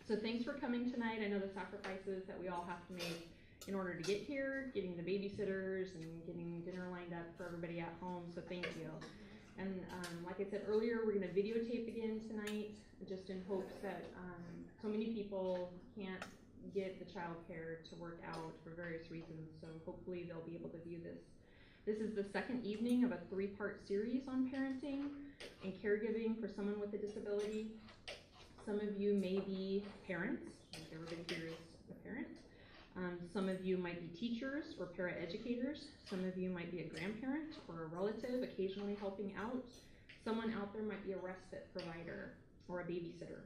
So thanks for coming tonight. I know the sacrifices that we all have to make in order to get here, getting the babysitters and getting dinner lined up for everybody at home, so thank you. And like I said earlier, we're gonna videotape again tonight, just in hopes that so many people can't get the child care to work out for various reasons, so hopefully they'll be able to view this. This is the second evening of a 3-part series on parenting and caregiving for someone with a disability. Some of you may be parents, like everybody here is a parent. Some of you might be teachers or paraeducators. Some of you might be a grandparent or a relative occasionally helping out. Someone out there might be a respite provider or a babysitter.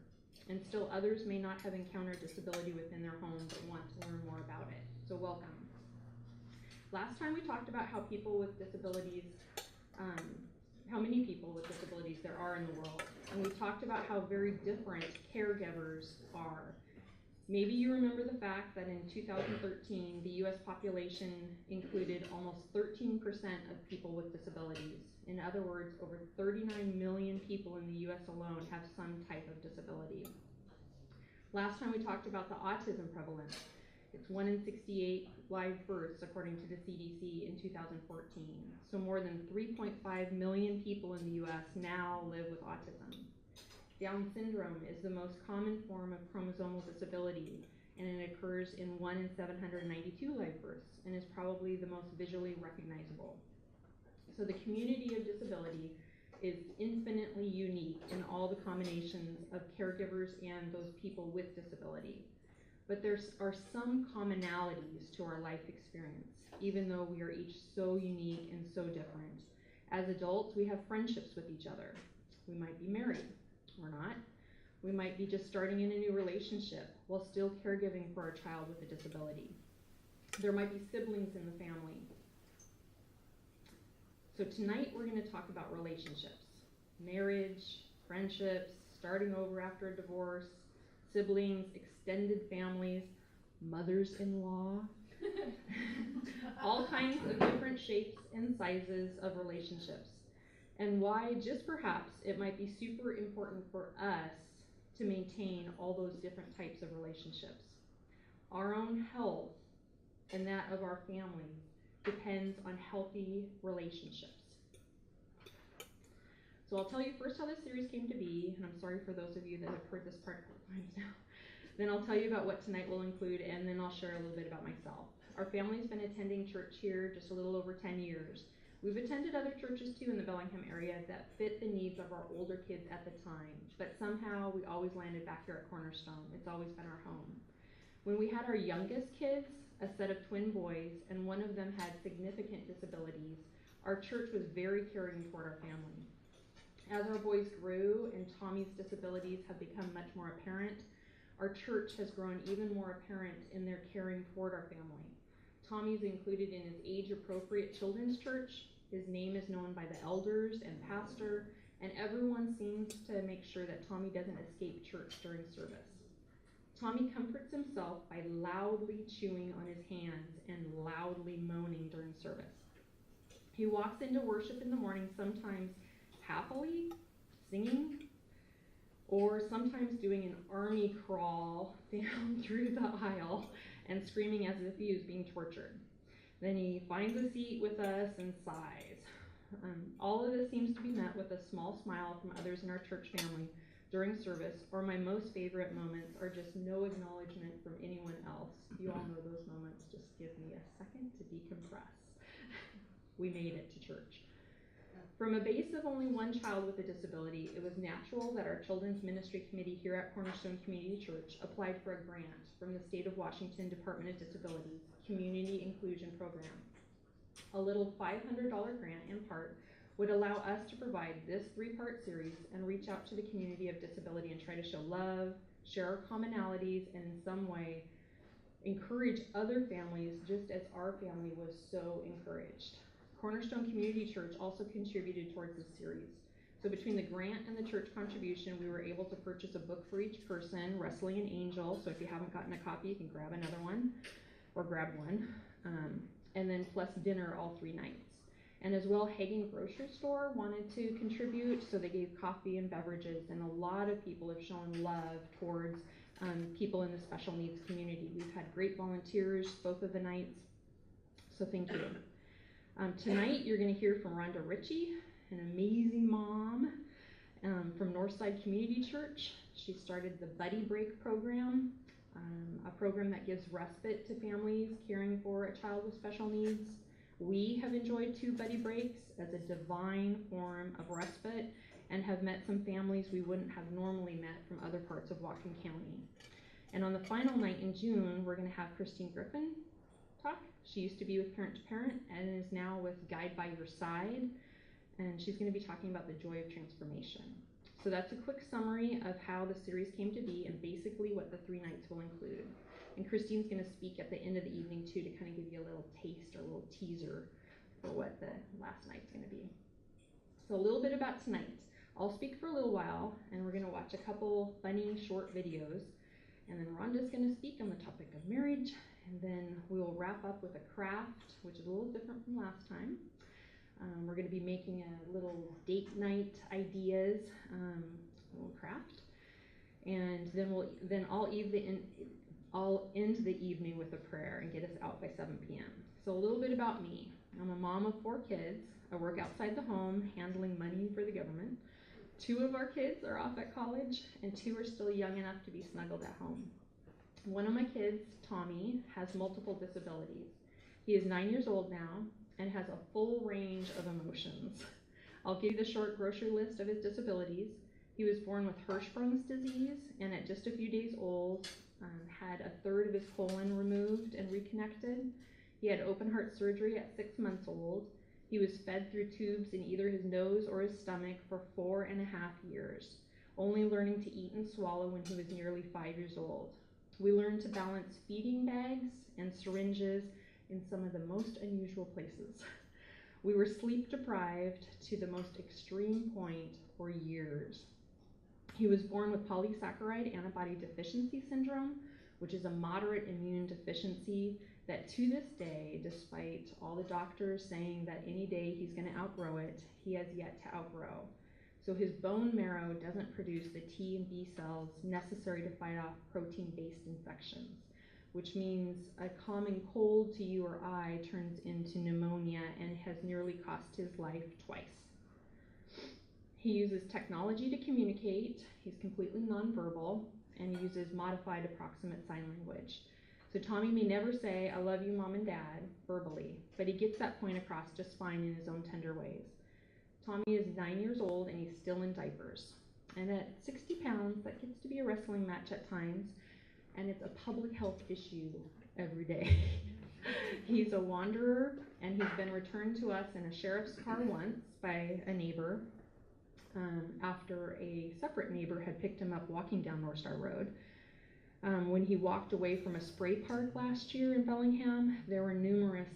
And still others may not have encountered disability within their home but want to learn more about it. So welcome. Last time we talked about how people with disabilities, how many people with disabilities there are in the world. And we talked about how very different caregivers are. Maybe you remember the fact that in 2013, the US population included almost 13% of people with disabilities. In other words, over 39 million people in the US alone have some type of disability. Last time we talked about the autism prevalence. It's 1 in 68 live births according to the CDC in 2014. So more than 3.5 million people in the US now live with autism. Down syndrome is the most common form of chromosomal disability, and it occurs in 1 in 792 live births and is probably the most visually recognizable. So the community of disability is infinitely unique in all the combinations of caregivers and those people with disability. But there are some commonalities to our life experience, even though we are each so unique and so different. As adults, we have friendships with each other. We might be married or not. We might be just starting in a new relationship while still caregiving for our child with a disability. There might be siblings in the family. So tonight we're going to talk about relationships, marriage, friendships, starting over after a divorce, siblings, extended families, mothers-in-law, all kinds of different shapes and sizes of relationships, and why just perhaps it might be super important for us to maintain all those different types of relationships. Our own health and that of our family depends on healthy relationships. So I'll tell you first how this series came to be, and I'm sorry for those of you that have heard this part a couple times now. Then I'll tell you about what tonight will include, and then I'll share a little bit about myself. Our family's been attending church here just a little over 10 years. We've attended other churches too in the Bellingham area that fit the needs of our older kids at the time, but somehow we always landed back here at Cornerstone. It's always been our home. When we had our youngest kids, a set of twin boys, and one of them had significant disabilities, our church was very caring toward our family. As our boys grew and Tommy's disabilities have become much more apparent, our church has grown even more apparent in their caring toward our family. Tommy's included in his age-appropriate children's church. His name is known by the elders and pastor, and everyone seems to make sure that Tommy doesn't escape church during service. Tommy comforts himself by loudly chewing on his hands and loudly moaning during service. He walks into worship in the morning sometimes happily, singing, or sometimes doing an army crawl down through the aisle and screaming as if he was being tortured. Then he finds a seat with us and sighs. All of this seems to be met with a small smile from others in our church family during service, or my most favorite moments are just no acknowledgement from anyone else. You all know those moments. Just give me a second to decompress. We made it to church. From a base of only one child with a disability, it was natural that our Children's Ministry Committee here at Cornerstone Community Church applied for a grant from the State of Washington Department of Disabilities Community Inclusion Program. A little $500 grant, in part, would allow us to provide this 3-part series and reach out to the community of disability and try to show love, share our commonalities, and in some way encourage other families just as our family was so encouraged. Cornerstone Community Church also contributed towards this series. So between the grant and the church contribution, we were able to purchase a book for each person, Wrestling an Angel. So if you haven't gotten a copy, you can grab another one, or grab one. And then plus dinner all 3 nights. And as well, Hagen Grocery Store wanted to contribute, so they gave coffee and beverages, and a lot of people have shown love towards people in the special needs community. We've had great volunteers both of the nights, so thank you. Tonight you're going to hear from Rhonda Ritchie, an amazing mom from Northside Community Church. She started the Buddy Break program, a program that gives respite to families caring for a child with special needs. We have enjoyed 2 Buddy Breaks as a divine form of respite and have met some families we wouldn't have normally met from other parts of Whatcom County. And on the final night in June, we're going to have Christine Griffin talk. She used to be with Parent to Parent and is now with Guide by Your Side, and she's going to be talking about the joy of transformation. So that's a quick summary of how the series came to be and basically what the 3 nights will include. And Christine's going to speak at the end of the evening too to kind of give you a little taste or a little teaser for what the last night's going to be. So a little bit about tonight. I'll speak for a little while and we're going to watch a couple funny short videos, and then Rhonda's going to speak on the topic of marriage, and then we'll wrap up with a craft, which is a little different from last time. We're going to be making a little date night ideas, a little craft, and then I'll end the evening with a prayer and get us out by 7 p.m. So a little bit about me. I'm a mom of 4 kids. I work outside the home handling money for the government. 2 of our kids are off at college, and 2 are still young enough to be snuggled at home. One of my kids, Tommy, has multiple disabilities. He is 9 years old now and has a full range of emotions. I'll give you the short grocery list of his disabilities. He was born with Hirschsprung's disease, and at just a few days old, had a third of his colon removed and reconnected. He had open heart surgery at 6 months old. He was fed through tubes in either his nose or his stomach for 4.5 years, only learning to eat and swallow when he was nearly 5 years old. We learned to balance feeding bags and syringes in some of the most unusual places. We were sleep deprived to the most extreme point for years. He was born with polysaccharide antibody deficiency syndrome, which is a moderate immune deficiency that to this day, despite all the doctors saying that any day he's going to outgrow it, he has yet to outgrow. So his bone marrow doesn't produce the T and B cells necessary to fight off protein-based infections, which means a common cold to you or I turns into pneumonia and has nearly cost his life twice. He uses technology to communicate. He's completely nonverbal and uses modified approximate sign language. So Tommy may never say, "I love you, Mom and Dad," verbally, but he gets that point across just fine in his own tender ways. Tommy is 9 years old and he's still in diapers. And at 60 pounds, that gets to be a wrestling match at times, and it's a public health issue every day. He's a wanderer, and he's been returned to us in a sheriff's car once by a neighbor after a separate neighbor had picked him up walking down North Star Road. When he walked away from a spray park last year in Bellingham, there were numerous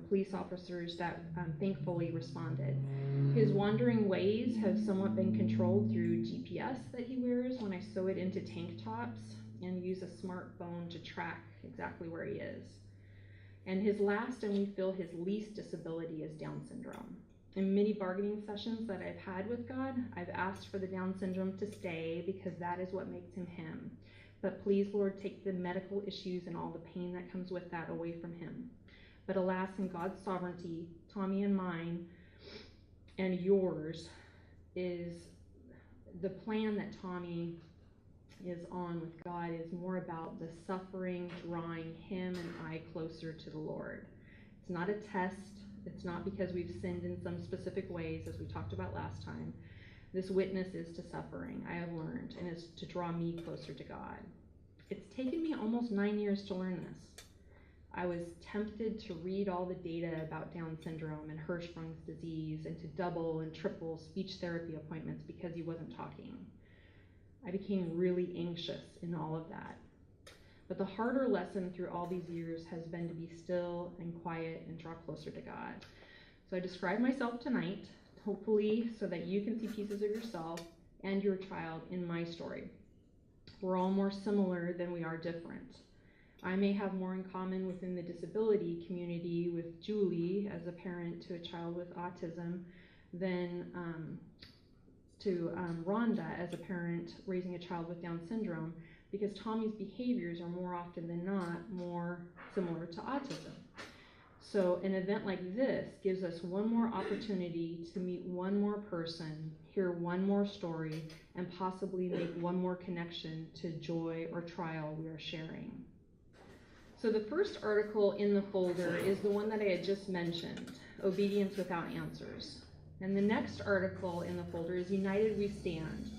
police officers that thankfully responded. His wandering ways have somewhat been controlled through GPS that he wears when I sew it into tank tops and use a smartphone to track exactly where he is. And his last, and we feel his least disability, is Down syndrome. In many bargaining sessions that I've had with God, I've asked for the Down syndrome to stay because that is what makes him him. But please, Lord, take the medical issues and all the pain that comes with that away from him. But alas, in God's sovereignty, Tommy and mine and yours is the plan that Tommy is on with God is more about the suffering drawing him and I closer to the Lord. It's not a test. It's not because we've sinned in some specific ways, as we talked about last time. This witness is to suffering, I have learned, and is to draw me closer to God. It's taken me almost 9 years to learn this. I was tempted to read all the data about Down syndrome and Hirschsprung's disease and to double and triple speech therapy appointments because he wasn't talking. I became really anxious in all of that. But the harder lesson through all these years has been to be still and quiet and draw closer to God. So I describe myself tonight, hopefully so that you can see pieces of yourself and your child in my story. We're all more similar than we are different. I may have more in common within the disability community with Julie as a parent to a child with autism than to Rhonda as a parent raising a child with Down syndrome, because Tommy's behaviors are more often than not more similar to autism. So an event like this gives us one more opportunity to meet one more person, hear one more story, and possibly make one more connection to joy or trial we are sharing. So the first article in the folder is the one that I had just mentioned, Obedience Without Answers. And the next article in the folder is United We Stand,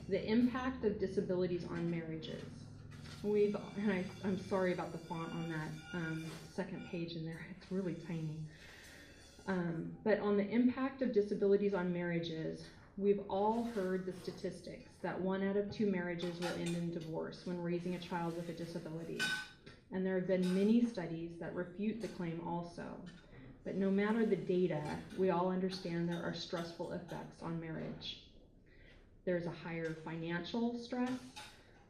the impact of disabilities on marriages. I'm sorry about the font on that second page in there. It's really tiny. But on the impact of disabilities on marriages, we've all heard the statistics that 1 out of 2 marriages will end in divorce when raising a child with a disability. And there have been many studies that refute the claim also. But no matter the data, we all understand there are stressful effects on marriage. There's a higher financial stress,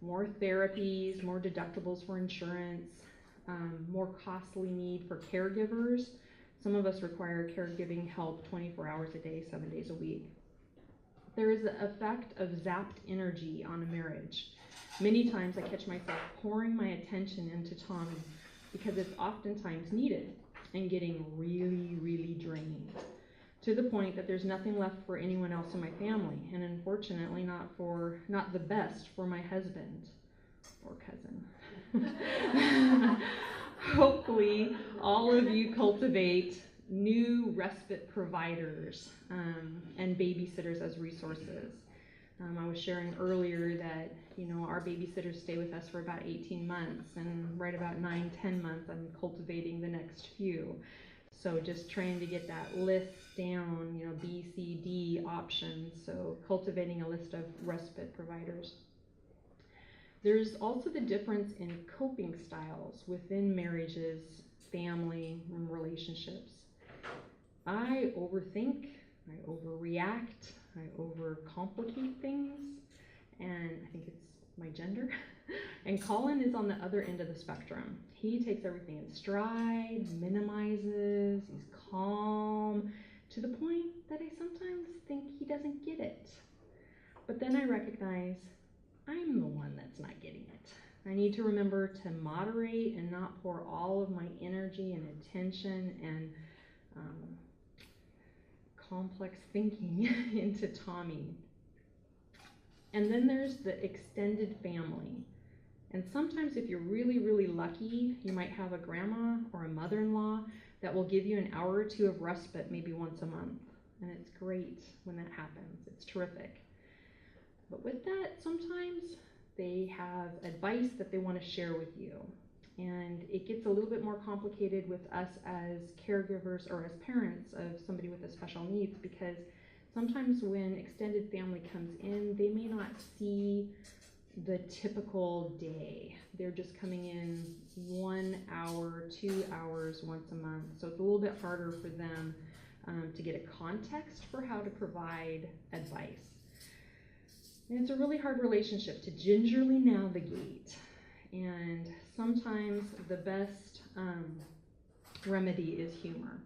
more therapies, more deductibles for insurance, more costly need for caregivers. Some of us require caregiving help 24 hours a day, 7 days a week. There is the effect of zapped energy on a marriage. Many times I catch myself pouring my attention into Tommy because it's oftentimes needed and getting really, really drained, to the point that there's nothing left for anyone else in my family, and unfortunately not the best for my husband or cousin. Hopefully all of you cultivate new respite providers and babysitters as resources. I was sharing earlier that our babysitters stay with us for about 18 months, and right about 9-10 months I'm cultivating the next few. So just trying to get that list down, B, C, D options, so cultivating a list of respite providers. There's also the difference in coping styles within marriages, family, and relationships. I overthink, I overreact, I overcomplicate things, and I think it's my gender. And Colin is on the other end of the spectrum. He takes everything in stride, minimizes, he's calm, to the point that I sometimes think he doesn't get it. But then I recognize I'm the one that's not getting it. I need to remember to moderate and not pour all of my energy and attention and complex thinking into Tommy. And then there's the extended family. And sometimes if you're really, really lucky, you might have a grandma or a mother-in-law that will give you an hour or two of respite maybe once a month. And it's great when that happens. It's terrific. But with that, sometimes they have advice that they want to share with you. And it gets a little bit more complicated with us as caregivers or as parents of somebody with a special needs, because sometimes when extended family comes in, they may not see the typical day. They're just coming in 1 hour, 2 hours once a month. So it's a little bit harder for them to get a context for how to provide advice. And it's a really hard relationship to gingerly navigate. And sometimes the best remedy is humor.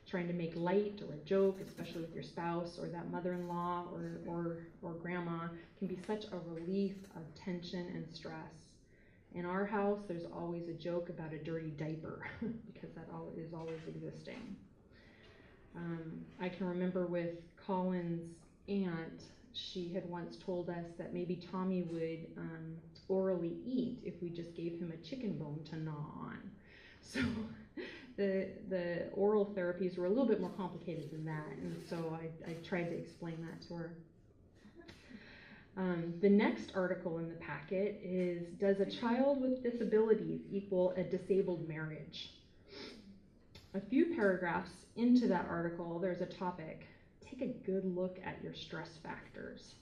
Trying to make light or a joke, especially with your spouse or that mother-in-law or grandma, can be such a relief of tension and stress. In our house, there's always a joke about a dirty diaper because that is always existing. I can remember with Colin's aunt, she had once told us that maybe Tommy would orally eat if we just gave him a chicken bone to gnaw on. So the oral therapies were a little bit more complicated than that, and so I tried to explain that to her. The next article in the packet is, does a child with disabilities equal a disabled marriage? A few paragraphs into that article, there's a topic, take a good look at your stress factors.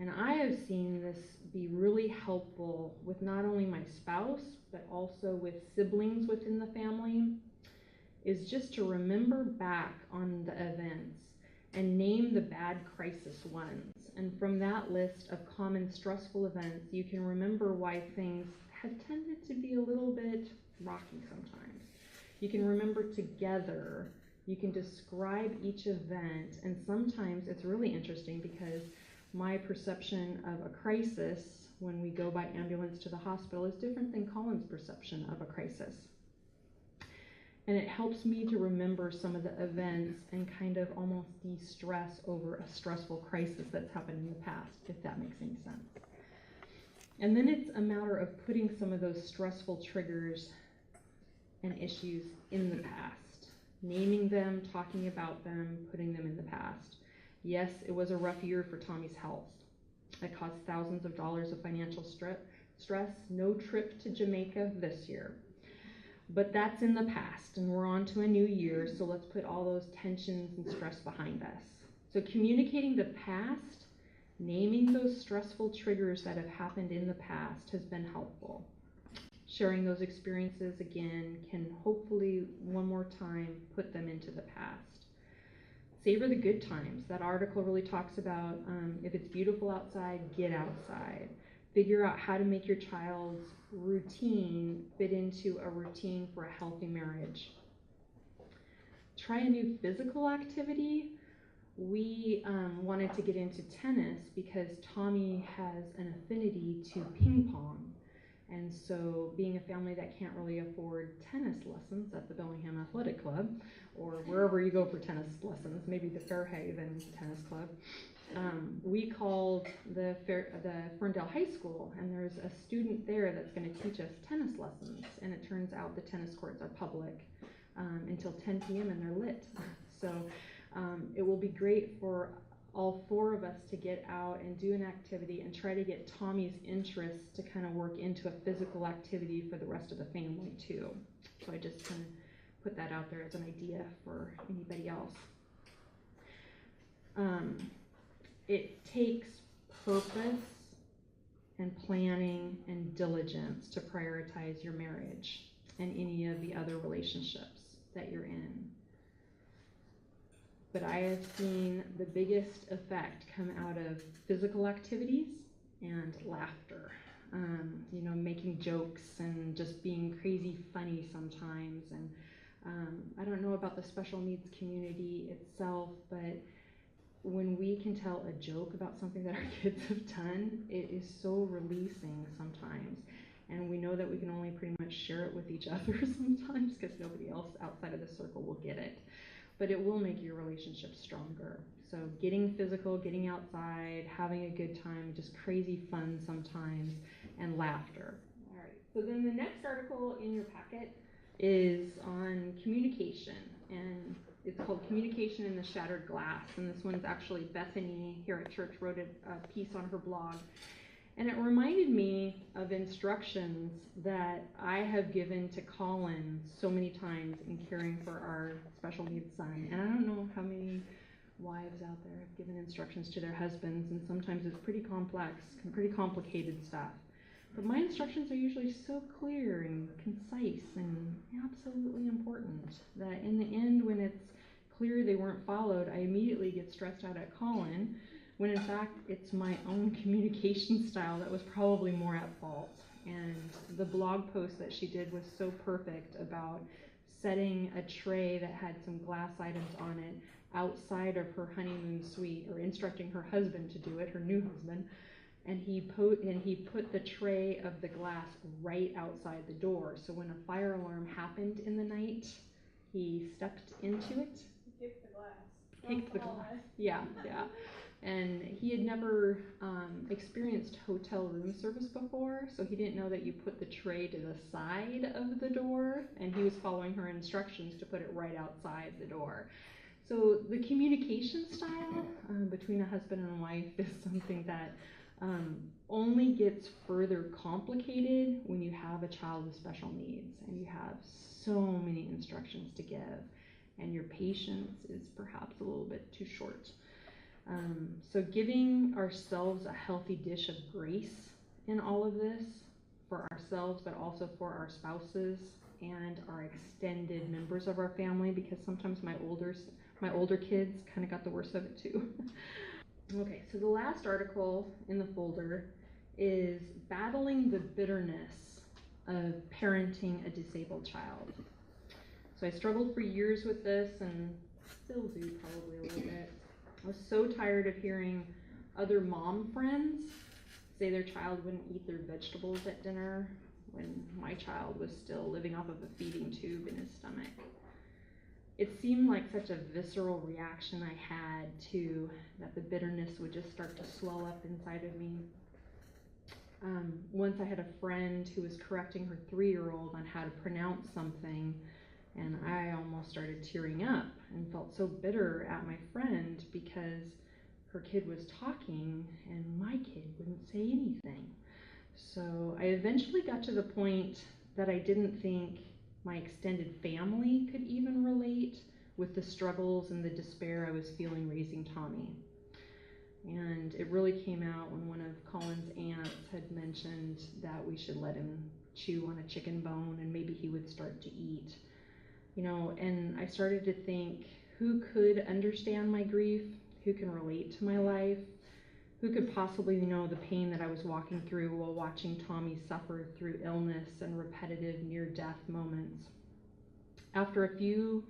And I have seen this be really helpful with not only my spouse, but also with siblings within the family, is just to remember back on the events and name the bad crisis ones. And from that list of common stressful events, you can remember why things have tended to be a little bit rocky sometimes. You can remember together, you can describe each event, and sometimes it's really interesting because my perception of a crisis when we go by ambulance to the hospital is different than Colin's perception of a crisis. And it helps me to remember some of the events and kind of almost de-stress over a stressful crisis that's happened in the past, if that makes any sense. And then it's a matter of putting some of those stressful triggers and issues in the past, naming them, talking about them, putting them in the past. Yes, it was a rough year for Tommy's health. It cost thousands of dollars of financial stress, no trip to Jamaica this year. But that's in the past, and we're on to a new year, so let's put all those tensions and stress behind us. So communicating the past, naming those stressful triggers that have happened in the past has been helpful. Sharing those experiences again can hopefully one more time put them into the past. Savor the good times. That article really talks about if it's beautiful outside, get outside. Figure out how to make your child's routine fit into a routine for a healthy marriage. Try a new physical activity. We wanted to get into tennis because Tommy has an affinity to ping pong. And so being a family that can't really afford tennis lessons at the Bellingham Athletic Club, or wherever you go for tennis lessons, maybe the Fairhaven Tennis Club, we called the Ferndale High School, and there's a student there that's going to teach us tennis lessons. And it turns out the tennis courts are public until 10 p.m. and they're lit. So it will be great for all four of us to get out and do an activity and try to get Tommy's interests to kind of work into a physical activity for the rest of the family too. So I just kind of put that out there as an idea for anybody else. It takes purpose and planning and diligence to prioritize your marriage and any of the other relationships that you're in. But I have seen the biggest effect come out of physical activities and laughter. Making jokes and just being crazy funny sometimes. And I don't know about the special needs community itself, but when we can tell a joke about something that our kids have done, it is so releasing sometimes. And we know that we can only pretty much share it with each other sometimes because nobody else outside of the circle will get it. But it will make your relationship stronger. So getting physical, getting outside, having a good time, just crazy fun sometimes, and laughter. All right, so then the next article in your packet is on communication, and it's called Communication in the Shattered Glass, and this one's actually Bethany here at church wrote a piece on her blog. And it reminded me of instructions that I have given to Colin so many times in caring for our special needs son. And I don't know how many wives out there have given instructions to their husbands, and sometimes it's pretty complex and pretty complicated stuff. But my instructions are usually so clear and concise and absolutely important that in the end, when it's clear they weren't followed, I immediately get stressed out at Colin, when in fact it's my own communication style that was probably more at fault. And the blog post that she did was so perfect about setting a tray that had some glass items on it outside of her honeymoon suite, or instructing her husband to do it, her new husband, and he put the tray of the glass right outside the door. So when a fire alarm happened in the night, he stepped into it. Kicked the glass. Kicked the glass. Yeah. And he had never experienced hotel room service before, so he didn't know that you put the tray to the side of the door, and he was following her instructions to put it right outside the door. So the communication style between a husband and a wife is something that only gets further complicated when you have a child with special needs and you have so many instructions to give, and your patience is perhaps a little bit too short. So giving ourselves a healthy dish of grace in all of this, for ourselves, but also for our spouses and our extended members of our family, because sometimes my older kids kind of got the worst of it too. Okay, so the last article in the folder is Battling the Bitterness of Parenting a Disabled Child. So I struggled for years with this, and still do probably a little bit. I was so tired of hearing other mom friends say their child wouldn't eat their vegetables at dinner when my child was still living off of a feeding tube in his stomach. It seemed like such a visceral reaction I had to that the bitterness would just start to swell up inside of me. Once I had a friend who was correcting her 3-year-old on how to pronounce something, and I almost started tearing up and felt so bitter at my friend because her kid was talking and my kid wouldn't say anything. So I eventually got to the point that I didn't think my extended family could even relate with the struggles and the despair I was feeling raising Tommy. And it really came out when one of Colin's aunts had mentioned that we should let him chew on a chicken bone and maybe he would start to eat. You know, and I started to think, who could understand my grief? Who can relate to my life? Who could possibly know the pain that I was walking through while watching Tommy suffer through illness and repetitive near-death moments? After a few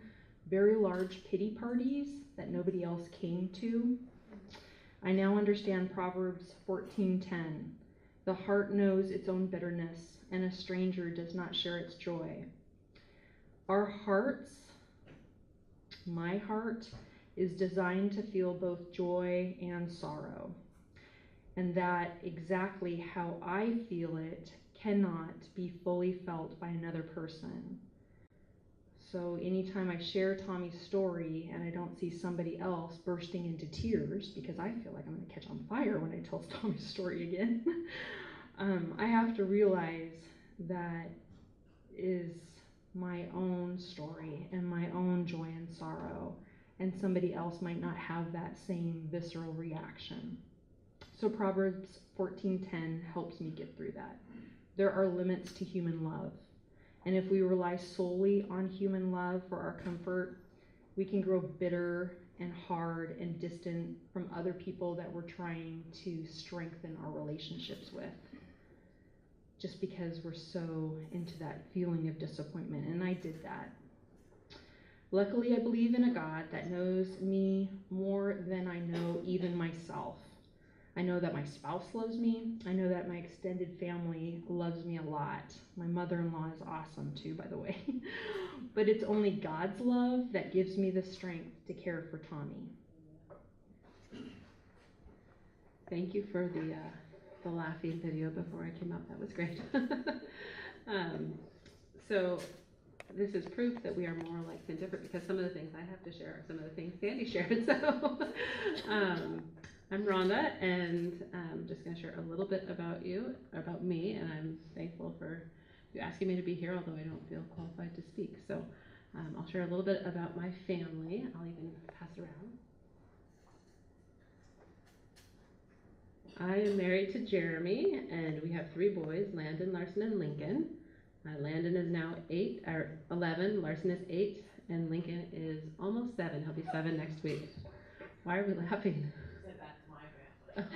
very large pity parties that nobody else came to, I now understand Proverbs 14:10. The heart knows its own bitterness, and a stranger does not share its joy. Our hearts, my heart, is designed to feel both joy and sorrow. And that exactly how I feel it cannot be fully felt by another person. So anytime I share Tommy's story and I don't see somebody else bursting into tears, because I feel like I'm going to catch on fire when I tell Tommy's story again, I have to realize that is my own story and my own joy and sorrow, and somebody else might not have that same visceral reaction. So Proverbs 14:10 helps me get through that. There are limits to human love. And if we rely solely on human love for our comfort, we can grow bitter and hard and distant from other people that we're trying to strengthen our relationships with, just because we're so into that feeling of disappointment. And I did that. Luckily, I believe in a God that knows me more than I know even myself. I know that my spouse loves me. I know that my extended family loves me a lot. My mother-in-law is awesome too, by the way. But it's only God's love that gives me the strength to care for Tommy. Thank you for the laughing video before I came up. That was great. So this is proof that we are more alike than different, because some of the things I have to share are some of the things Sandy shared. So I'm Rhonda, and I'm just going to share a little bit about me, and I'm thankful for you asking me to be here, although I don't feel qualified to speak. So I'll share a little bit about my family. I'll even pass around. I am married to Jeremy, and we have 3 boys, Landon, Larson, and Lincoln. Landon is now 11, Larson is 8, and Lincoln is almost 7. He'll be 7 next week. Why are we laughing? Okay.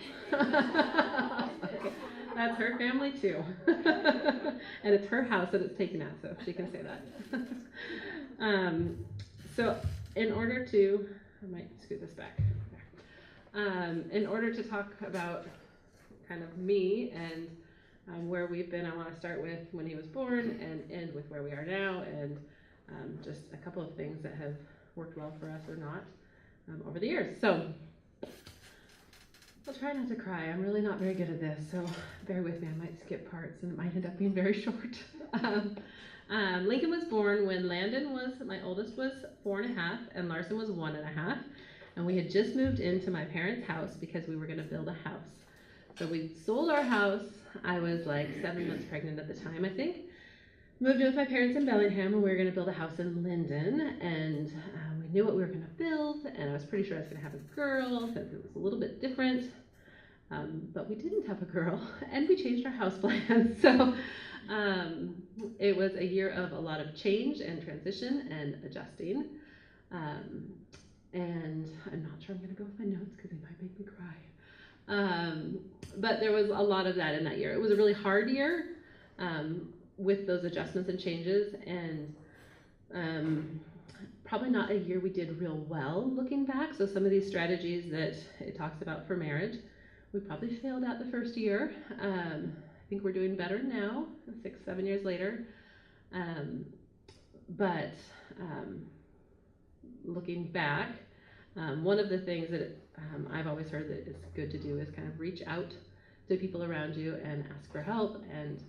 That's her family too. And it's her house that it's taken out, so she can say that. So in order to, I might scoot this back there. In order to talk about kind of me and where we've been, I want to start with when he was born and end with where we are now, and just a couple of things that have worked well for us or not over the years. So I'll try not to cry. I'm really not very good at this, so bear with me. I might skip parts, and it might end up being very short. Lincoln was born when Landon my oldest, was 4.5, and Larson was 1.5. And we had just moved into my parents' house because we were going to build a house. So we sold our house. I was like 7 months pregnant at the time, I think. Moved in with my parents in Bellingham, and we were going to build a house in Linden. And we knew what we were going to build, and I was pretty sure I was going to have a girl because it was a little bit different. But we didn't have a girl, and we changed our house plans. So it was a year of a lot of change and transition and adjusting. And I'm not sure I'm going to go with my notes because they might make me cry. But there was a lot of that in that year. It was a really hard year with those adjustments and changes. And probably not a year we did real well looking back. So some of these strategies that it talks about for marriage, we probably failed at the first year. I think we're doing better now, 6, 7 years later. But looking back, one of the things that I've always heard that is good to do is kind of reach out to people around you and ask for help and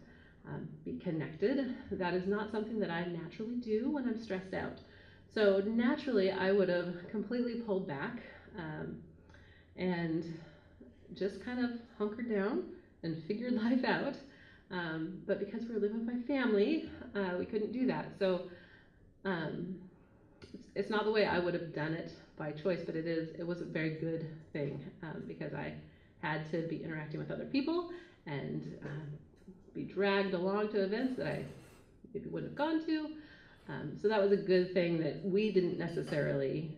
be connected. That is not something that I naturally do when I'm stressed out. So naturally, I would have completely pulled back and just kind of hunkered down and figured life out. But because we were living with my family, we couldn't do that. So it's not the way I would have done it by choice, but it was a very good thing because I had to be interacting with other people and be dragged along to events that I maybe wouldn't have gone to. So that was a good thing that we didn't necessarily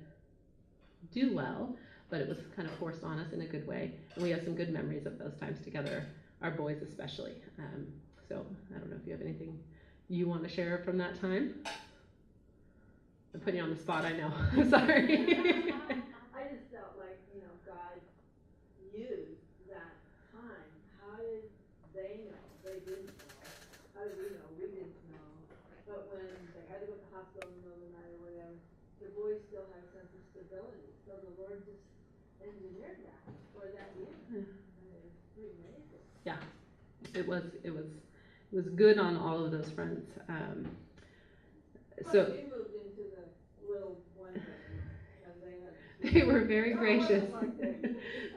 do well, but it was kind of forced on us in a good way. And we have some good memories of those times together, our boys especially. So I don't know if you have anything you want to share from that time. I'm putting you on the spot, I know. Sorry. I just felt like, God used that time. How did they know? They didn't know. How did we know? We didn't know. But when they had to go to the hospital in the middle of the night or whatever, the boys still had a sense of stability. So the Lord just engineered that for that year. It's pretty amazing. Yeah, it was good on all of those fronts. So we moved into the little one bedroom, and they were very gracious.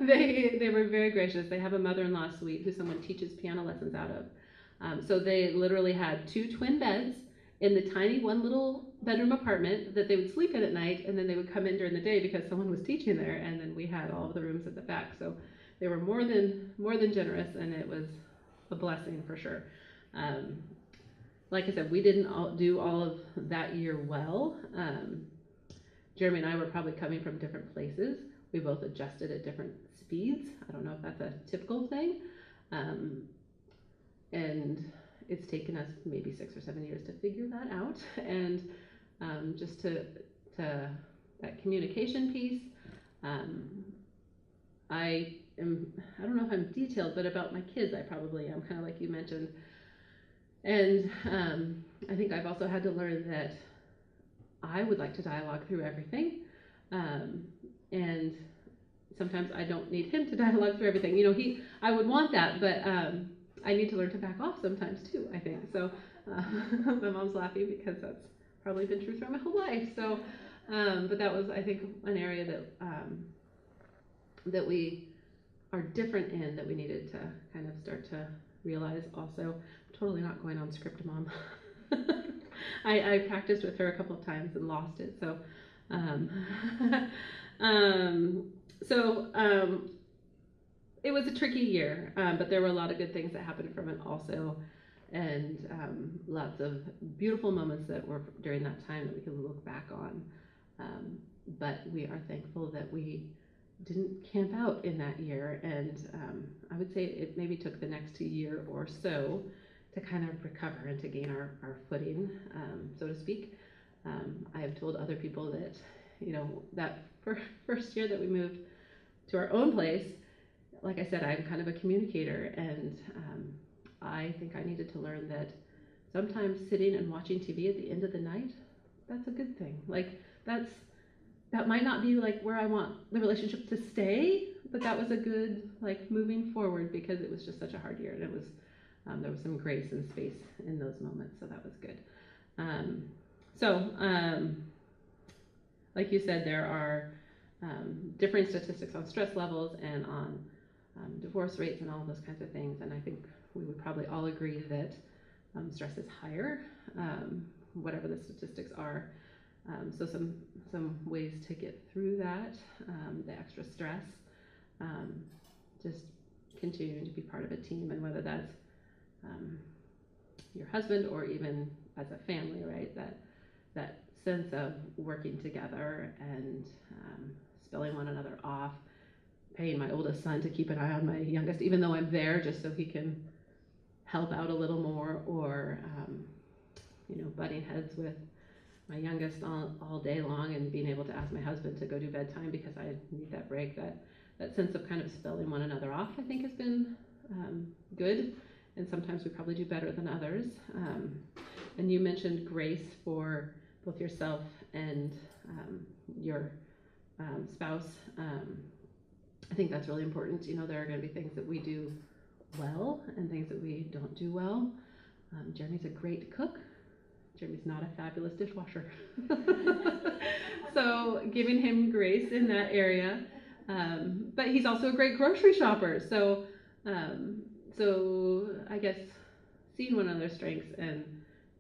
They were very gracious. They have a mother-in-law suite who someone teaches piano lessons out of. So they literally had 2 twin beds in the tiny one little bedroom apartment that they would sleep in at night, and then they would come in during the day because someone was teaching there, and then we had all of the rooms at the back. So they were more than generous, and it was a blessing for sure. Like I said, we didn't do all of that year well. Jeremy and I were probably coming from different places. We both adjusted at different speeds. I don't know if that's a typical thing. And it's taken us maybe 6 or 7 years to figure that out. And just to that communication piece, I don't know if I'm detailed, but about my kids, I probably am, kind of like you mentioned. And I think I've also had to learn that I would like to dialogue through everything. And sometimes I don't need him to dialogue through everything. I would want that, but I need to learn to back off sometimes too, I think. So my mom's laughing because that's probably been true throughout my whole life. So, but that was, I think, an area that we are different in, that we needed to kind of start to realize also. Totally not going on script, Mom. I practiced with her a couple of times and lost it. So, it was a tricky year, but there were a lot of good things that happened from it also, and lots of beautiful moments that were during that time that we can look back on. But we are thankful that we didn't camp out in that year, and I would say it maybe took the next year or so to kind of recover and to gain our footing, so to speak. I have told other people that, that first year that we moved to our own place, like I said, I'm kind of a communicator, and I think I needed to learn that sometimes sitting and watching TV at the end of the night, that's a good thing. Like, that might not be like where I want the relationship to stay, but that was a good, like, moving forward, because it was just such a hard year, and it was there was some grace and space in those moments, so that was good. Like you said, there are differing statistics on stress levels and on divorce rates and all those kinds of things, and I think we would probably all agree that stress is higher, whatever the statistics are. So some ways to get through that, the extra stress, just continuing to be part of a team, and whether that's your husband or even as a family, right? That sense of working together and spilling one another off, paying my oldest son to keep an eye on my youngest, even though I'm there, just so he can help out a little more, or butting heads with my youngest all day long, and being able to ask my husband to go do bedtime because I need that break, that sense of kind of spelling one another off, I think has been good, and sometimes we probably do better than others. And you mentioned grace for both yourself and your spouse. I think that's really important. You know, there are going to be things that we do well and things that we don't do well. Jeremy's a great cook. Jeremy's not a fabulous dishwasher. So giving him grace in that area. But he's also a great grocery shopper. So I guess seeing one another's strengths and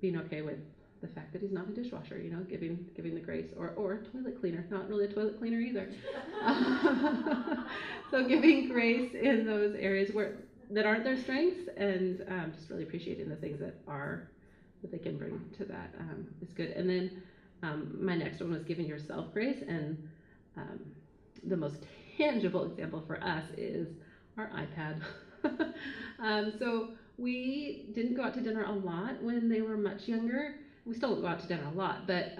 being okay with the fact that he's not a dishwasher, you know, giving the grace, or a toilet cleaner, not really a toilet cleaner either. So giving grace in those areas that aren't their strengths, and just really appreciating the things that they can bring to that is good. And then my next one was giving yourself grace, and the most tangible example for us is our iPad. So we didn't go out to dinner a lot when they were much younger. We still don't go out to dinner a lot, but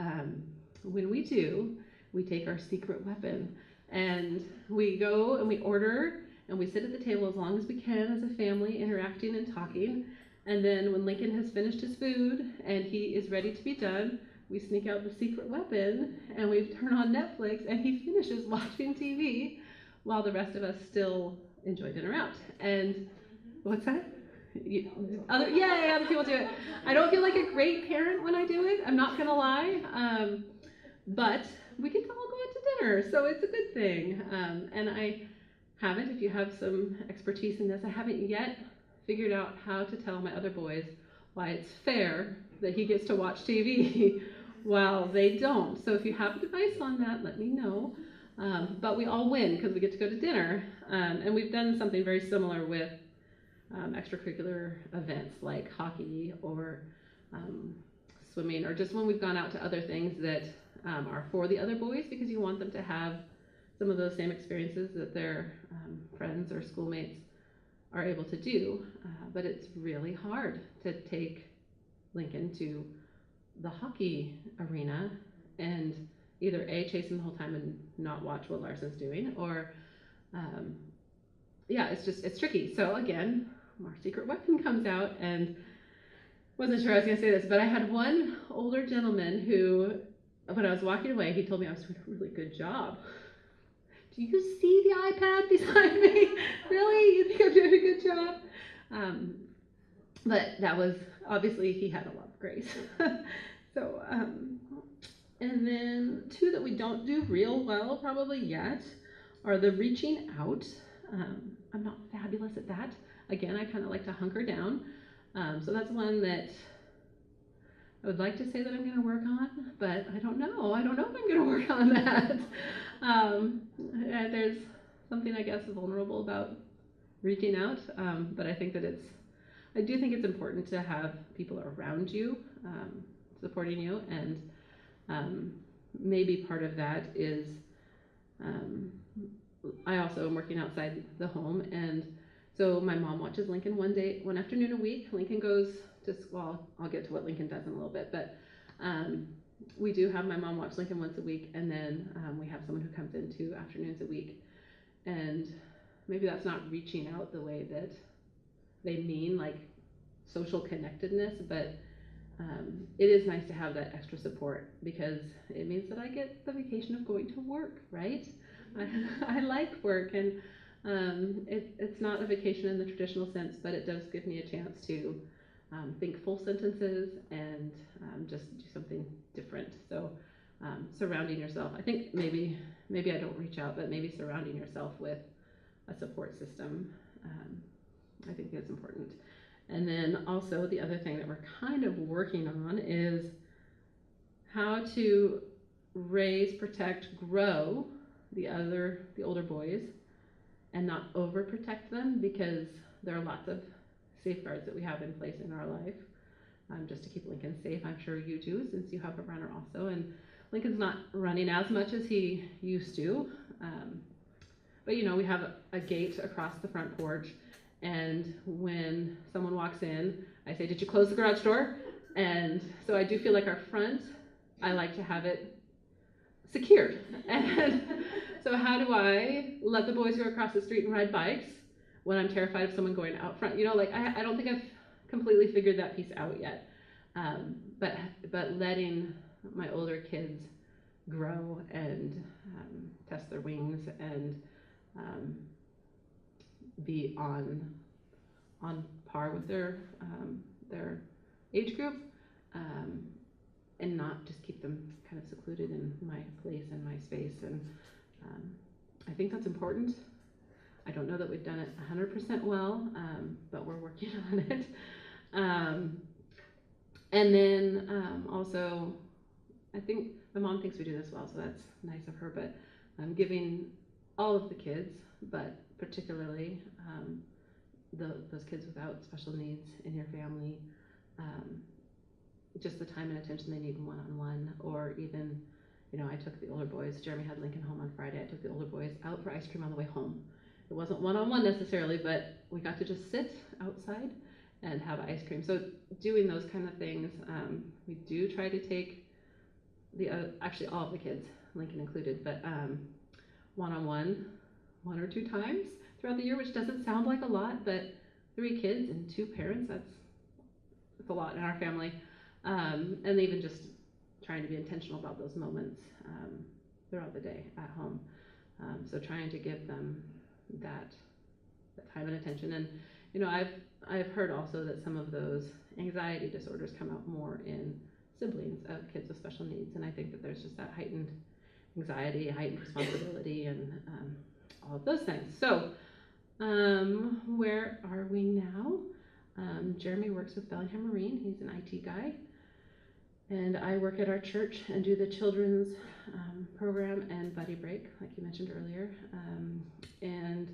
when we do, we take our secret weapon and we go and we order and we sit at the table as long as we can as a family, interacting and talking. And then when Lincoln has finished his food and he is ready to be done, we sneak out the secret weapon and we turn on Netflix, and he finishes watching TV while the rest of us still enjoy dinner out. And what's that? Other people do it. I don't feel like a great parent when I do it, I'm not gonna lie, but we get to all go out to dinner, so it's a good thing. And I haven't, if you have some expertise in this, I haven't yet figured out how to tell my other boys why it's fair that he gets to watch TV while they don't. So if you have advice on that, let me know. But we all win because we get to go to dinner, and we've done something very similar with extracurricular events like hockey or swimming, or just when we've gone out to other things that are for the other boys, because you want them to have some of those same experiences that their friends or schoolmates are able to do. But it's really hard to take Lincoln to the hockey arena and either chase him the whole time and not watch what Larson's doing, or it's tricky. So again, our secret weapon comes out, and wasn't sure I was going to say this, but I had one older gentleman who, when I was walking away, he told me I was doing a really good job. Do you see the iPad beside me? Really? You think I'm doing a good job? But that was, obviously, he had a lot of grace. So, and then two that we don't do real well probably yet are the reaching out. I'm not fabulous at that. Again, I kind of like to hunker down. So that's one that I would like to say that I'm going to work on, but I don't know. I don't know if I'm going to work on that. There's something, I guess, vulnerable about reaching out, but I think that I do think it's important to have people around you supporting you, and maybe part of that is I also am working outside the home, and so my mom watches Lincoln one afternoon a week. Lincoln goes to school. I'll get to what Lincoln does in a little bit, but we do have my mom watch Lincoln once a week, and then we have someone who comes in 2 afternoons a week. And maybe that's not reaching out the way that they mean, like social connectedness, but it is nice to have that extra support, because it means that I get the vacation of going to work, right? I like work, and it's not a vacation in the traditional sense, but it does give me a chance to think full sentences and just do something different. So surrounding yourself, I think maybe I don't reach out, but maybe surrounding yourself with a support system, I think is important. And then also the other thing that we're kind of working on is how to raise, protect, grow the older boys, and not overprotect them, because there are lots of safeguards that we have in place in our life, just to keep Lincoln safe. I'm sure you do, since you have a runner also, and Lincoln's not running as much as he used to, but you know, we have a gate across the front porch, and when someone walks in, I say, "Did you close the garage door?" And so I do feel like our front I like to have it secured. And so how do I let the boys go across the street and ride bikes when I'm terrified of someone going out front? You know, like I don't think I've completely figured that piece out yet. But letting my older kids grow and test their wings and be on par with their age group, and not just keep them kind of secluded in my place and my space. And I think that's important. I don't know that we've done it 100% well, but we're working on it. And then also, I think my mom thinks we do this well, so that's nice of her, but giving all of the kids, but particularly those kids without special needs in your family, just the time and attention they need one-on-one, or even, you know, I took the older boys, Jeremy had Lincoln home on Friday, I took the older boys out for ice cream on the way home. It wasn't one-on-one necessarily, but we got to just sit outside and have ice cream. So doing those kind of things, we do try to take actually all of the kids, Lincoln included, but one-on-one 1 or 2 times throughout the year, which doesn't sound like a lot, but 3 kids and 2 parents, that's a lot in our family. And even just trying to be intentional about those moments throughout the day at home. So trying to give them that time and attention. And you know, I've heard also that some of those anxiety disorders come out more in siblings of kids with special needs, and I think that there's just that heightened anxiety, heightened responsibility, and all of those things. So where are we now? Jeremy works with Bellingham Marine. He's an IT guy. And I work at our church and do the children's program and buddy break, like you mentioned earlier. And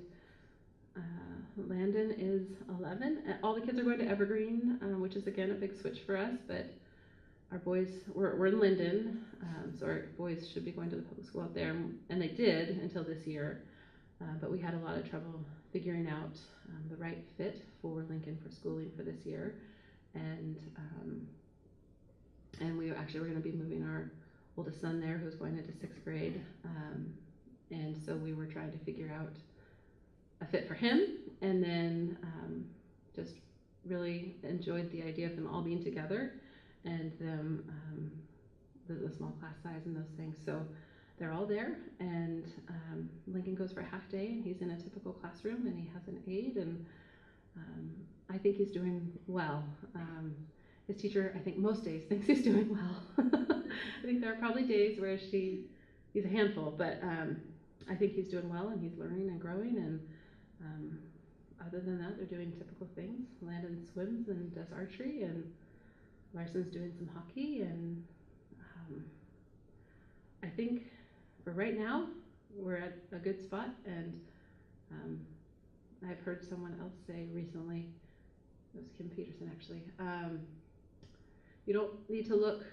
Landon is 11. All the kids are going to Evergreen, which is again a big switch for us. But our boys, we're in Linden, so our boys should be going to the public school out there, and they did until this year. But we had a lot of trouble figuring out the right fit for Lincoln for schooling for this year, and we actually were going to be moving our oldest son there, who's going into 6th grade, and so we were trying to figure out a fit for him, and then just really enjoyed the idea of them all being together, and them the small class size and those things. So they're all there, and Lincoln goes for a half day, and he's in a typical classroom, and he has an aide, and I think he's doing well. His teacher, I think most days, thinks he's doing well. I think there are probably days where he's a handful, but I think he's doing well, and he's learning and growing, and other than that, they're doing typical things. Landon swims and does archery, and Larson's doing some hockey, and I think for right now, we're at a good spot, and I've heard someone else say recently, it was Kim Peterson actually, you don't need to look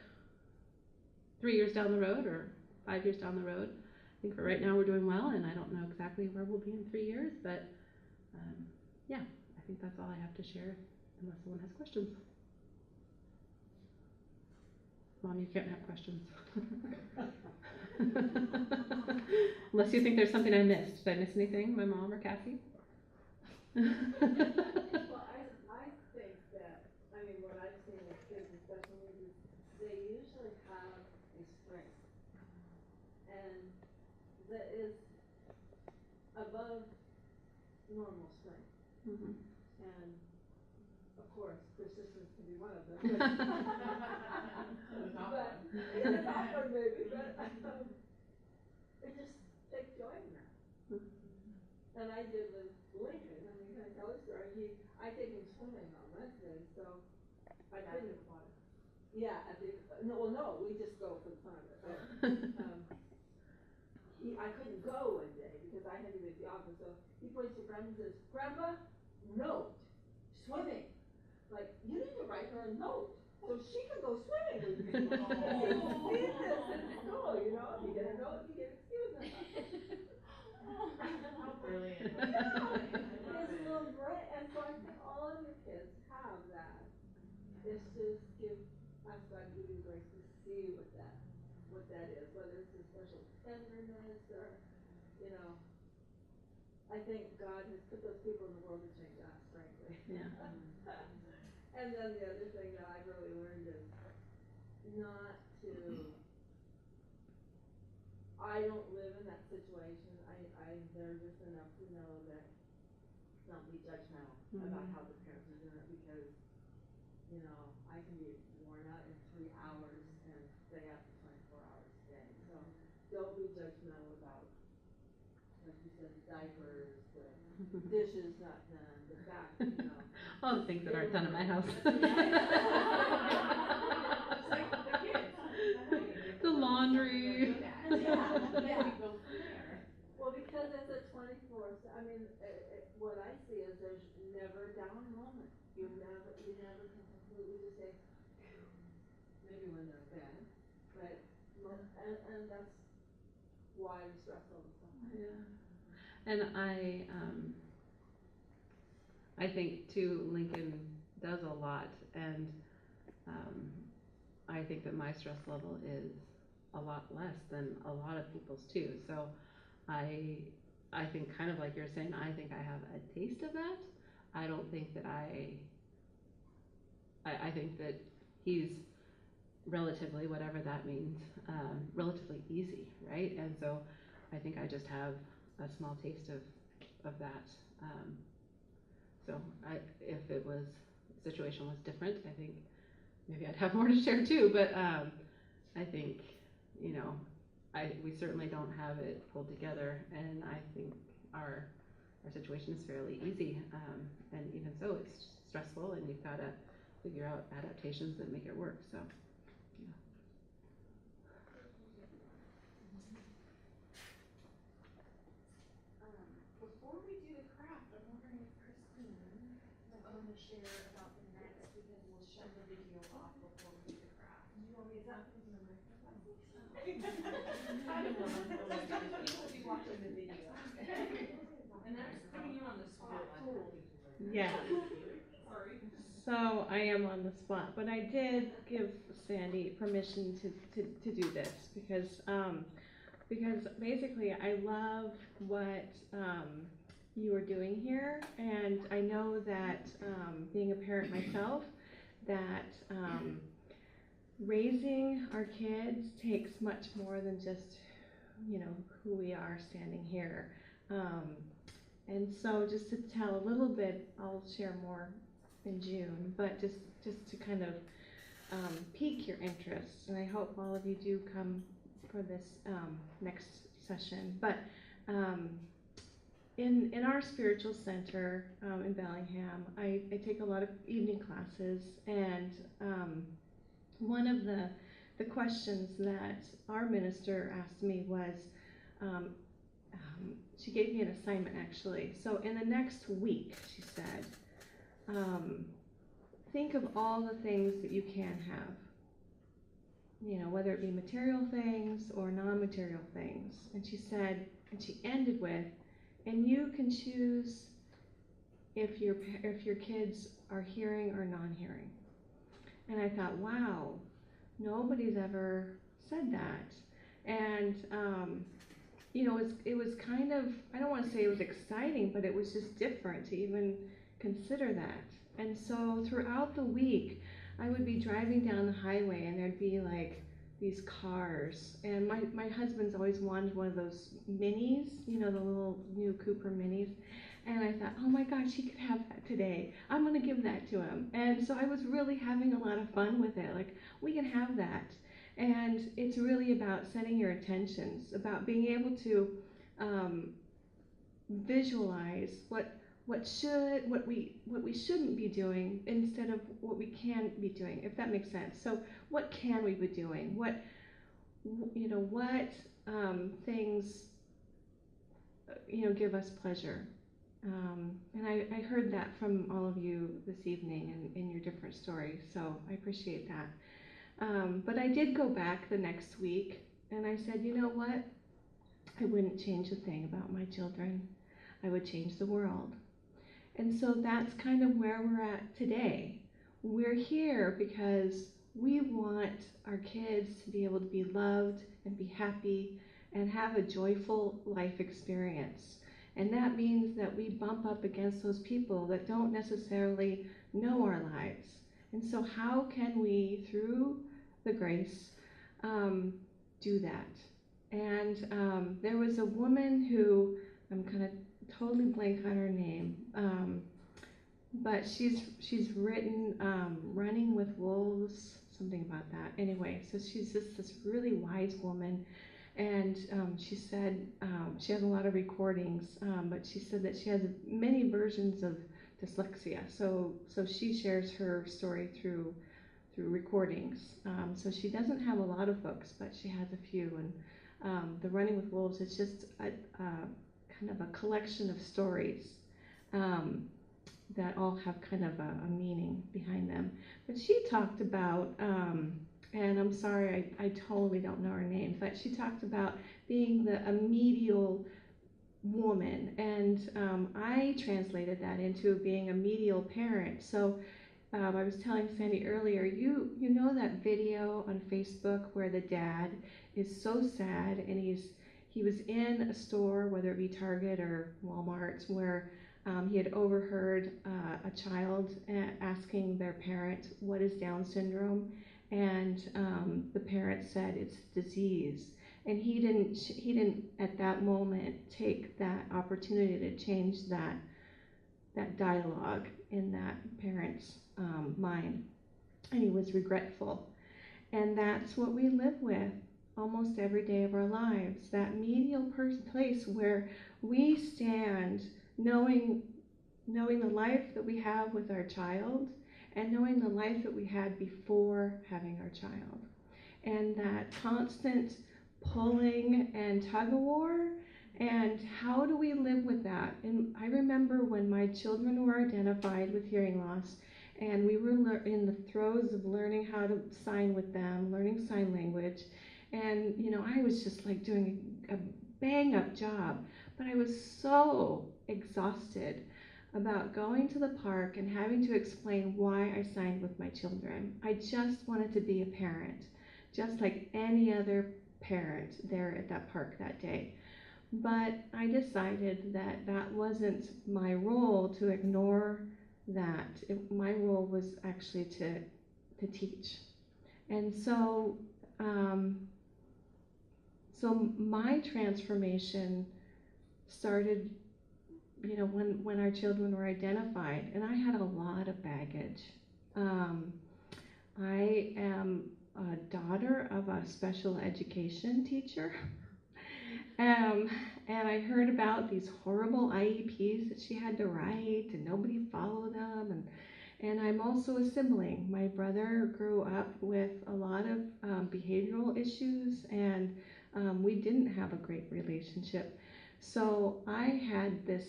3 years down the road or 5 years down the road. I think for right now we're doing well, and I don't know exactly where we'll be in 3 years, but yeah, I think that's all I have to share, unless someone has questions. Mom, you can't have questions. Unless you think there's something I missed. Did I miss anything, my mom or Cassie? Well, I think that, I mean, what I've seen with kids with special needs is they usually have a strength, and that is above normal strength. Mm-hmm. And of course, persistence can be one of them. But it's a top one maybe, but it just takes joy in that. And I did with Lincoln. I mean, I tell a story. I take him swimming on Wednesday, so I couldn't. Yeah, no, we just go for the fun of it. I couldn't go one day because I had to be at the office. So he points to Grandma and says, "Grandpa, note, swimming. Like, you need to write her a note so she can go swimming with me." Oh. You see this in school, you know? You get a note, you get excused. How brilliant. Yeah, it's so great. And so I think all of your kids have that. It's just ask God to give you grace to see with that. are, you know, I think God has put those people in the world to change us, frankly. Yeah. And then the other thing that I've really learned is not to, I don't live in that situation. I'm nervous enough to know that don't be judgmental about how the parents are doing it, because, you know, I can be worn out in 3 hours and stay up 24 hours a day. So don't be judgmental about, like you said, the diapers, the dishes not done, the fact, you know. All the things that aren't done at my house. The laundry. Well, because it's a 24, I mean, what I see is there's never a down moment. You never can completely just say, phew, maybe when they're bad, but, and that's why we stress all the time. Yeah. And I think too, Lincoln does a lot, and I think that my stress level is a lot less than a lot of people's too. So I think, kind of like you're saying, I think I have a taste of that. I don't think that I think that he's relatively, whatever that means, relatively easy, right? And so I think I just have a small taste of that. So if it was, the situation was different, I think maybe I'd have more to share too, but I think, you know, we certainly don't have it pulled together, and I think our situation is fairly easy, and even so, it's stressful, and you've got to figure out adaptations that make it work. So, yeah. Before we do the craft, I'm wondering if Christine might want to share about the next, because we'll shut the video off before we do the craft. Do you want me to stop in the microphone? You will be watching the video. And that's putting you on the spot too. Yeah. Sorry. So I am on the spot, but I did give Sandy permission to do this because basically I love what you are doing here, and I know that being a parent myself, that raising our kids takes much more than just, you know, who we are standing here. And so just to tell a little bit, I'll share more in June, but just to kind of pique your interest, and I hope all of you do come for this next session. But in our spiritual center in Bellingham, I take a lot of evening classes, and one of the questions that our minister asked me was, she gave me an assignment actually. So in the next week, she said, think of all the things that you can have, you know, whether it be material things or non-material things. And she said, and she ended with, and you can choose if your kids are hearing or non-hearing. And I thought, wow, nobody's ever said that. And you know, it was kind of, I don't want to say it was exciting, but it was just different to even consider that. And so throughout the week, I would be driving down the highway, and there'd be like these cars, and my husband's always wanted one of those minis, you know, the little new Cooper minis. And I thought, oh my gosh, he could have that today. I'm going to give that to him. And so I was really having a lot of fun with it. Like, we can have that. And it's really about setting your intentions, about being able to visualize what we shouldn't be doing instead of what we can be doing, if that makes sense. So what can we be doing? What things give us pleasure? And I heard that from all of you this evening in your different stories, so I appreciate that. But I did go back the next week, and I said, you know what? I wouldn't change a thing about my children. I would change the world. And so that's kind of where we're at today. We're here because we want our kids to be able to be loved and be happy and have a joyful life experience. And that means that we bump up against those people that don't necessarily know our lives. And so how can we, through the grace, do that? And there was a woman who, I'm kind of totally blank on her name, but she's written Running with Wolves, something about that. Anyway, so she's just this really wise woman, and she said she has a lot of recordings, but she said that she has many versions of dyslexia. So she shares her story through recordings. So she doesn't have a lot of books, but she has a few. And the Running with Wolves is just a kind of a collection of stories that all have kind of a meaning behind them. But she talked about, and I'm sorry, I totally don't know her name, but she talked about being a medial woman, and I translated that into being a medial parent. So I was telling Sandy earlier, you know that video on Facebook where the dad is so sad, and he was in a store, whether it be Target or Walmart, where he had overheard a child asking their parent, what is Down syndrome? And the parent said it's a disease. And he didn't at that moment take that opportunity to change that dialogue in that parent's mind. And he was regretful. And that's what we live with almost every day of our lives, that medial place where we stand knowing the life that we have with our child and knowing the life that we had before having our child. And that constant pulling and tug of war, and how do we live with that? And I remember when my children were identified with hearing loss, and we were in the throes of learning how to sign with them, learning sign language, and I was just like doing a bang up job, but I was so exhausted about going to the park and having to explain why I signed with my children. I just wanted to be a parent, just like any other parent there at that park that day. But I decided that wasn't my role to ignore that. My role was actually to teach. And so my transformation started when our children were identified, and I had a lot of baggage. I am a daughter of a special education teacher, and I heard about these horrible IEPs that she had to write, and nobody followed them, and I'm also a sibling. My brother grew up with a lot of behavioral issues, and we didn't have a great relationship. So I had this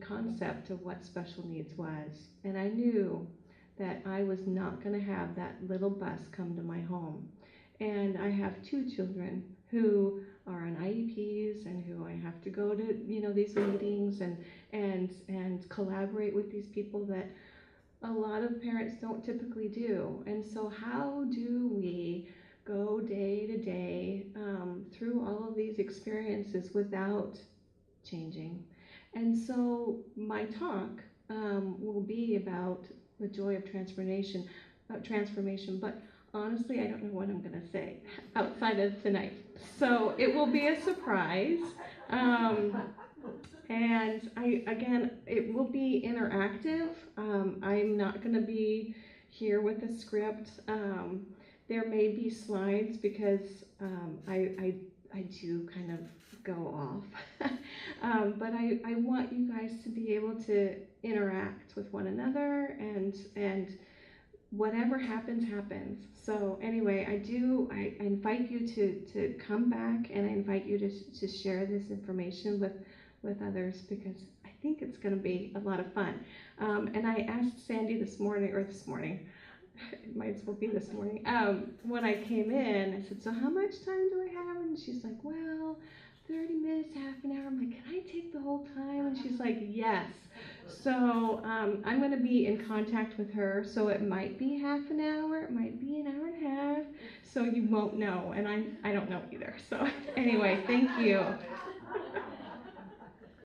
concept of what special needs was, and I knew that I was not going to have that little bus come to my home. And I have two children who are on IEPs and who I have to go to these meetings and collaborate with these people that a lot of parents don't typically do. And so how do we go day to day through all of these experiences without changing? And so my talk will be about the joy of transformation, but honestly, I don't know what I'm going to say outside of tonight. So it will be a surprise. And it will be interactive. I'm not going to be here with a script. There may be slides because I do kind of go off. But I want you guys to be able to interact with one another, and whatever happens, happens. So anyway, I invite you to come back, and I invite you to share this information with others, because I think it's going to be a lot of fun. And I asked Sandy this morning, it might as well be this morning, when I came in, I said, so how much time do I have? And she's like, well, 30 minutes, half an hour. I'm like, can I take the whole time? And she's like, yes. So I'm going to be in contact with her. So it might be half an hour, it might be an hour and a half. So you won't know, and I don't know either. So anyway, thank you.